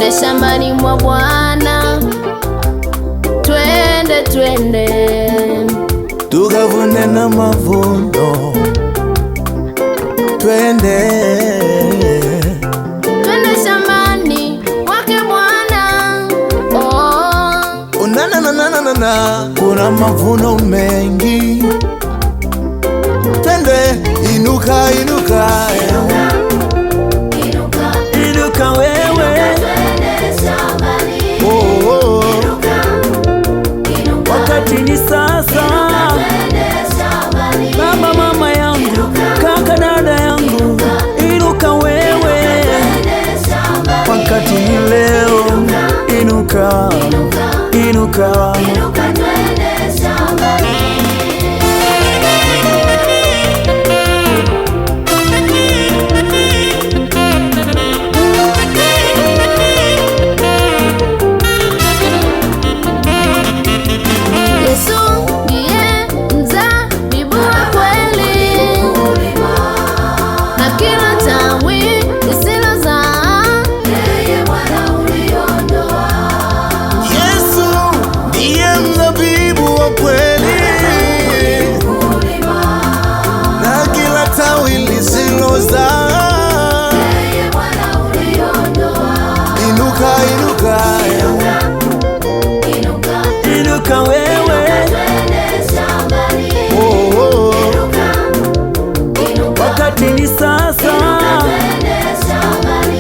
twende shambani mwa Bwana, twende tukavune na mavuno, twende shambani mwake Bwana. Oh, kuna mavuno mengi, twende, inuka, inuka wewe, wakati ni sasa. Baba, mama yangu, kaka, dada yangu, inuka wewe, wakati ni leo. Inuka. Inuka wewe, wakati ni sasa.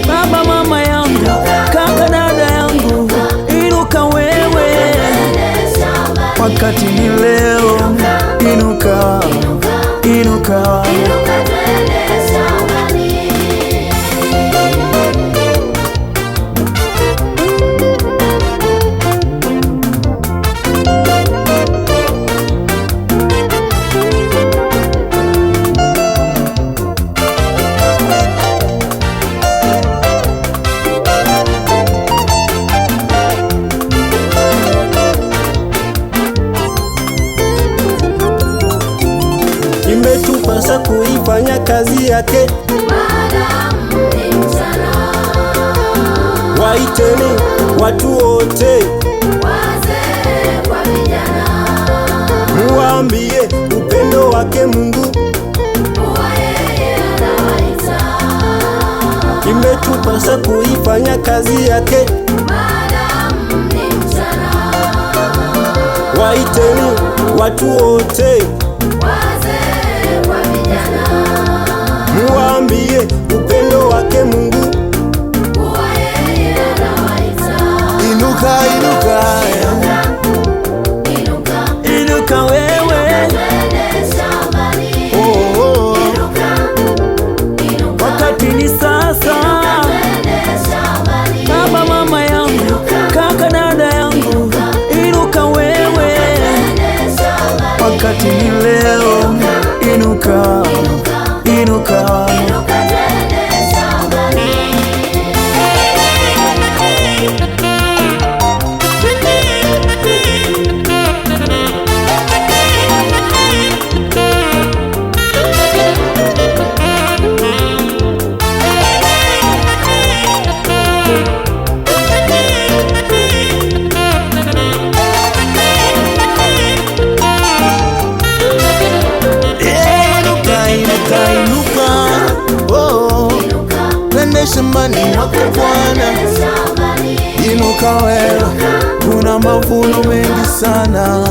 Baba, mama yangu, kaka, dada yangu, inuka wewe, wakati ni leo. Inuka. Imetupasa kuifanya kazi yake, waiteni watu wote, wazee kwa vijana, muambie upendo wake Mungu, kuwa yeye anawaita. Imetupasa kuifanya kazi yake, waiteni watu wote, muambie upendo wake Mungu, kuwa yeye anawaita. Inuka wewe, wakati ni sasa. Baba, mama yangu, kaka, dada yangu, inuka wewe, wakati ni leo. Inuka. Twende shambani mwake Bwana, inuka wewe, kuna mavuno mengi sana.